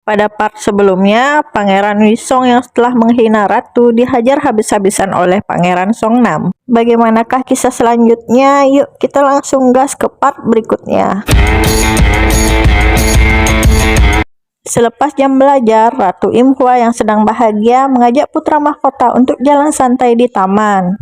Pada part sebelumnya, Pangeran Wisong yang setelah menghina Ratu dihajar habis-habisan oleh Pangeran Songnam. Bagaimanakah kisah selanjutnya? Yuk kita langsung gas ke part berikutnya. Selepas jam belajar, Ratu Imhua yang sedang bahagia mengajak putra mahkota untuk jalan santai di taman.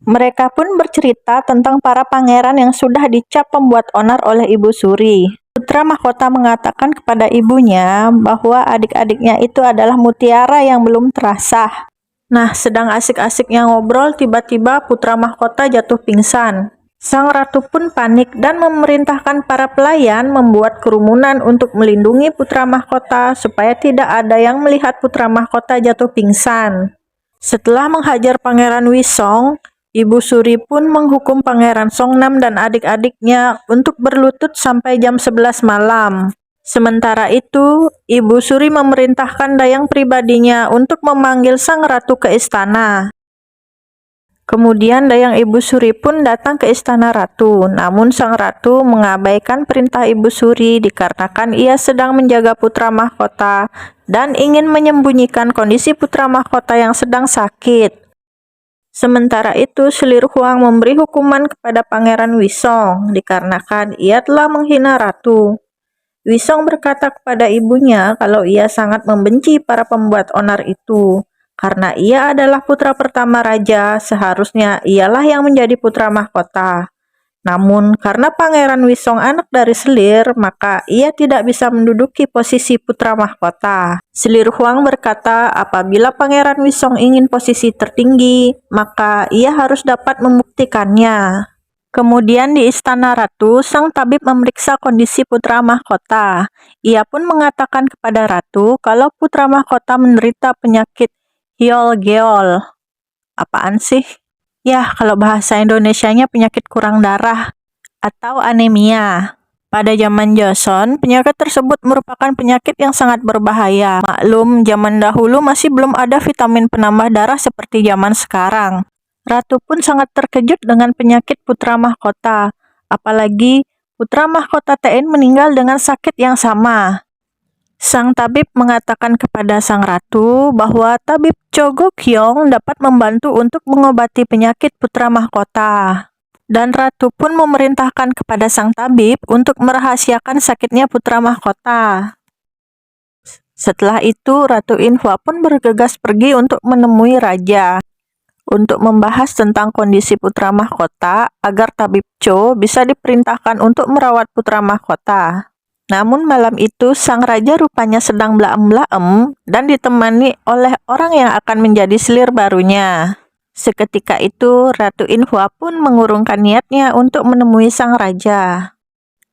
Mereka pun bercerita tentang para pangeran yang sudah dicap pembuat onar oleh Ibu Suri. Putra mahkota mengatakan kepada ibunya bahwa adik-adiknya itu adalah mutiara yang belum terasah. Nah, sedang asik-asiknya ngobrol, tiba-tiba putra mahkota jatuh pingsan. Sang ratu pun panik dan memerintahkan para pelayan membuat kerumunan untuk melindungi putra mahkota supaya tidak ada yang melihat putra mahkota jatuh pingsan. Setelah menghajar Pangeran Wisong, Ibu Suri pun menghukum Pangeran Songnam dan adik-adiknya untuk berlutut sampai jam 11 malam. Sementara itu, Ibu Suri memerintahkan dayang pribadinya untuk memanggil sang ratu ke istana. Kemudian dayang Ibu Suri pun datang ke istana ratu, namun sang ratu mengabaikan perintah Ibu Suri dikarenakan ia sedang menjaga putra mahkota dan ingin menyembunyikan kondisi putra mahkota yang sedang sakit. Sementara itu, Selir Huang memberi hukuman kepada Pangeran Wisong dikarenakan ia telah menghina ratu. Wisong berkata kepada ibunya kalau ia sangat membenci para pembuat onar itu. Karena ia adalah putra pertama raja, seharusnya ialah yang menjadi putra mahkota. Namun, karena Pangeran Wisong anak dari Selir, maka ia tidak bisa menduduki posisi putra mahkota. Selir Huang berkata, apabila Pangeran Wisong ingin posisi tertinggi, maka ia harus dapat membuktikannya. Kemudian di istana ratu, sang tabib memeriksa kondisi putra mahkota. Ia pun mengatakan kepada ratu kalau putra mahkota menderita penyakit Hyeol-geol. Apaan sih? Ya, kalau bahasa Indonesianya penyakit kurang darah atau anemia. Pada zaman Joseon, penyakit tersebut merupakan penyakit yang sangat berbahaya. Maklum, zaman dahulu masih belum ada vitamin penambah darah seperti zaman sekarang. Ratu pun sangat terkejut dengan penyakit putra mahkota. Apalagi putra mahkota TN meninggal dengan sakit yang sama. Sang tabib mengatakan kepada sang ratu bahwa tabib Cho Gok-hyong dapat membantu untuk mengobati penyakit putra mahkota. Dan ratu pun memerintahkan kepada sang tabib untuk merahasiakan sakitnya putra mahkota. Setelah itu, Ratu Inhua pun bergegas pergi untuk menemui raja untuk membahas tentang kondisi putra mahkota agar tabib Cho bisa diperintahkan untuk merawat putra mahkota. Namun malam itu sang raja rupanya sedang blaem-blaem dan ditemani oleh orang yang akan menjadi selir barunya. Seketika itu Ratu Inhua pun mengurungkan niatnya untuk menemui sang raja.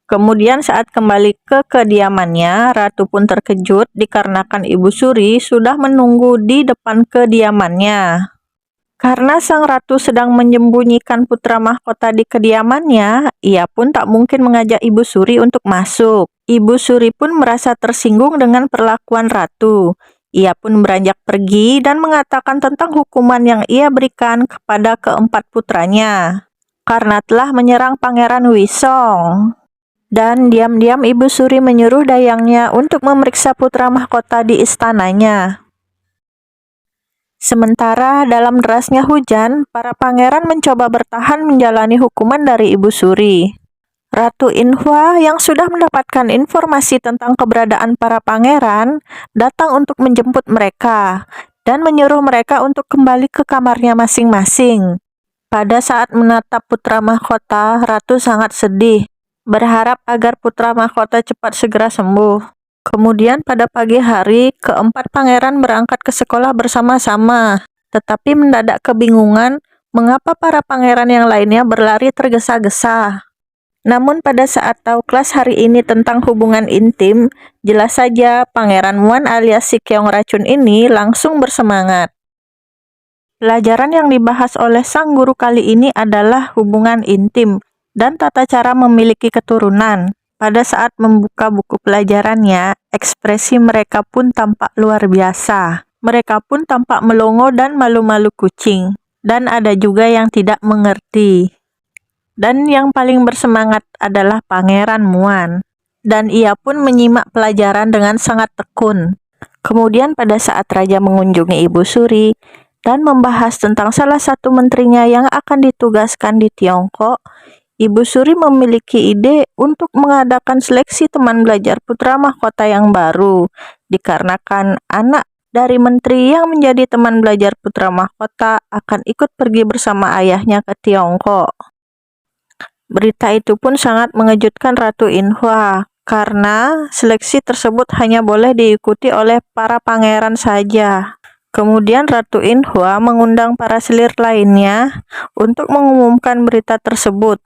Kemudian saat kembali ke kediamannya, Ratu pun terkejut dikarenakan Ibu Suri sudah menunggu di depan kediamannya. Karena sang ratu sedang menyembunyikan putra mahkota di kediamannya, ia pun tak mungkin mengajak Ibu Suri untuk masuk. Ibu Suri pun merasa tersinggung dengan perlakuan ratu. Ia pun beranjak pergi dan mengatakan tentang hukuman yang ia berikan kepada keempat putranya karena telah menyerang Pangeran Wisong. Dan diam-diam Ibu Suri menyuruh dayangnya untuk memeriksa putra mahkota di istananya. Sementara dalam derasnya hujan, para pangeran mencoba bertahan menjalani hukuman dari Ibu Suri. Ratu Inhua yang sudah mendapatkan informasi tentang keberadaan para pangeran datang untuk menjemput mereka dan menyuruh mereka untuk kembali ke kamarnya masing-masing. Pada saat menatap putra mahkota, Ratu sangat sedih, berharap agar putra mahkota cepat segera sembuh. Kemudian pada pagi hari, keempat pangeran berangkat ke sekolah bersama-sama. Tetapi mendadak kebingungan mengapa para pangeran yang lainnya berlari tergesa-gesa. Namun pada saat tahu kelas hari ini tentang hubungan intim, jelas saja Pangeran Muan alias Si Keong Racun ini langsung bersemangat. Pelajaran yang dibahas oleh sang guru kali ini adalah hubungan intim dan tata cara memiliki keturunan. Pada saat membuka buku pelajarannya, ekspresi mereka pun tampak luar biasa. Mereka pun tampak melongo dan malu-malu kucing. Dan ada juga yang tidak mengerti. Dan yang paling bersemangat adalah Pangeran Muan. dan ia pun menyimak pelajaran dengan sangat tekun. Kemudian pada saat raja mengunjungi Ibu Suri dan membahas tentang salah satu menterinya yang akan ditugaskan di Tiongkok, Ibu Suri memiliki ide untuk mengadakan seleksi teman belajar putra mahkota yang baru, dikarenakan anak dari menteri yang menjadi teman belajar putra mahkota akan ikut pergi bersama ayahnya ke Tiongkok. Berita itu pun sangat mengejutkan Ratu Inhua, karena seleksi tersebut hanya boleh diikuti oleh para pangeran saja. Kemudian Ratu Inhua mengundang para selir lainnya untuk mengumumkan berita tersebut.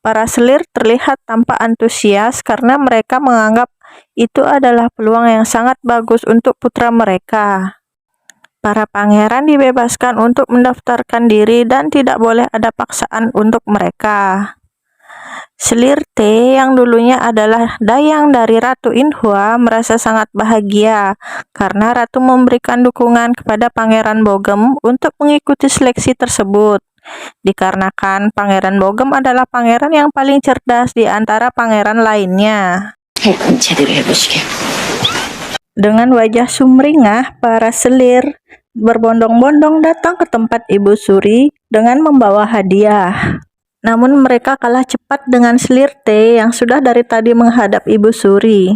Para selir terlihat tampak antusias karena mereka menganggap itu adalah peluang yang sangat bagus untuk putra mereka. Para pangeran dibebaskan untuk mendaftarkan diri dan tidak boleh ada paksaan untuk mereka. Selir T yang dulunya adalah dayang dari Ratu Inhua merasa sangat bahagia karena Ratu memberikan dukungan kepada Pangeran Bogem untuk mengikuti seleksi tersebut. Dikarenakan Pangeran Bogem adalah pangeran yang paling cerdas di antara pangeran lainnya. Dengan wajah sumringah, para selir berbondong-bondong datang ke tempat Ibu Suri dengan membawa hadiah. Namun mereka kalah cepat dengan selir T yang sudah dari tadi menghadap Ibu Suri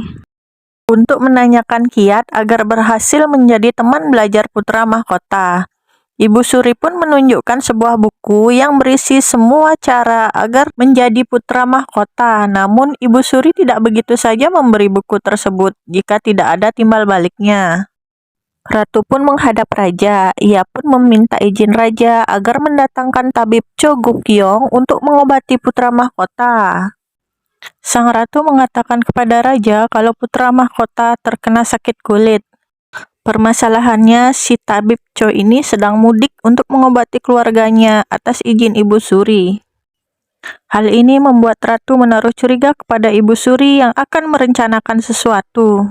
untuk menanyakan kiat agar berhasil menjadi teman belajar putra mahkota. Ibu Suri pun menunjukkan sebuah buku yang berisi semua cara agar menjadi putra mahkota. Namun Ibu Suri tidak begitu saja memberi buku tersebut jika tidak ada timbal baliknya. Ratu pun menghadap raja. Ia pun meminta izin raja agar mendatangkan tabib Cho Gukyong untuk mengobati putra mahkota. Sang ratu mengatakan kepada raja kalau putra mahkota terkena sakit kulit. Permasalahannya, si tabib Cho ini sedang mudik untuk mengobati keluarganya atas izin Ibu Suri. Hal ini membuat ratu menaruh curiga kepada Ibu Suri yang akan merencanakan sesuatu.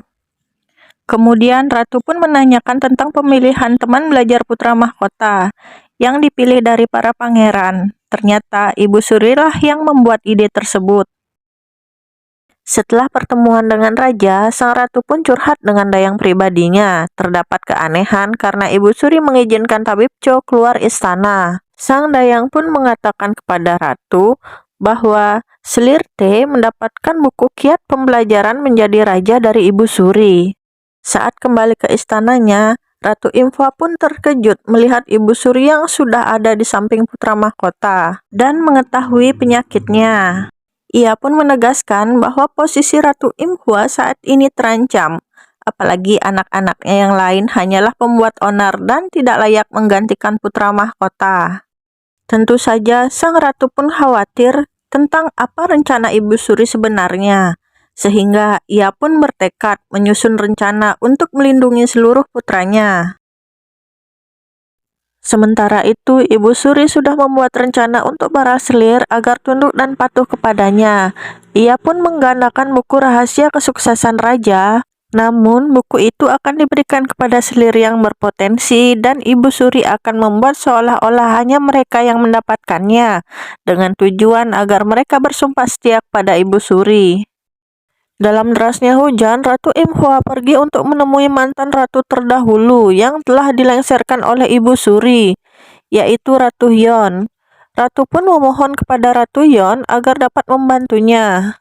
Kemudian ratu pun menanyakan tentang pemilihan teman belajar putra mahkota yang dipilih dari para pangeran. Ternyata Ibu Suri lah yang membuat ide tersebut. Setelah pertemuan dengan raja, sang ratu pun curhat dengan dayang pribadinya. Terdapat keanehan karena Ibu Suri mengizinkan tabib Cho keluar istana. Sang dayang pun mengatakan kepada ratu bahwa selir T mendapatkan buku kiat pembelajaran menjadi raja dari Ibu Suri. Saat kembali ke istananya, Ratu Imhua pun terkejut melihat Ibu Suri yang sudah ada di samping putra mahkota dan mengetahui penyakitnya. Ia pun menegaskan bahwa posisi Ratu Imhua saat ini terancam, apalagi anak-anaknya yang lain hanyalah pembuat onar dan tidak layak menggantikan putra mahkota. Tentu saja sang ratu pun khawatir tentang apa rencana Ibu Suri sebenarnya, sehingga ia pun bertekad menyusun rencana untuk melindungi seluruh putranya. Sementara itu, Ibu Suri sudah membuat rencana untuk para selir agar tunduk dan patuh kepadanya. Ia pun menggandakan buku rahasia kesuksesan raja, namun buku itu akan diberikan kepada selir yang berpotensi dan Ibu Suri akan membuat seolah-olah hanya mereka yang mendapatkannya, dengan tujuan agar mereka bersumpah setia kepada Ibu Suri. Dalam derasnya hujan, Ratu Imhua pergi untuk menemui mantan ratu terdahulu yang telah dilengsarkan oleh Ibu Suri, yaitu Ratu Hyon. Ratu pun memohon kepada Ratu Hyon agar dapat membantunya.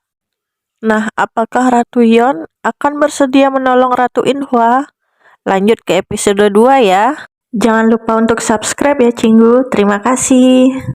Nah, apakah Ratu Hyon akan bersedia menolong Ratu Inhua? Lanjut ke episode 2 ya. Jangan lupa untuk subscribe ya Cinggu. Terima kasih.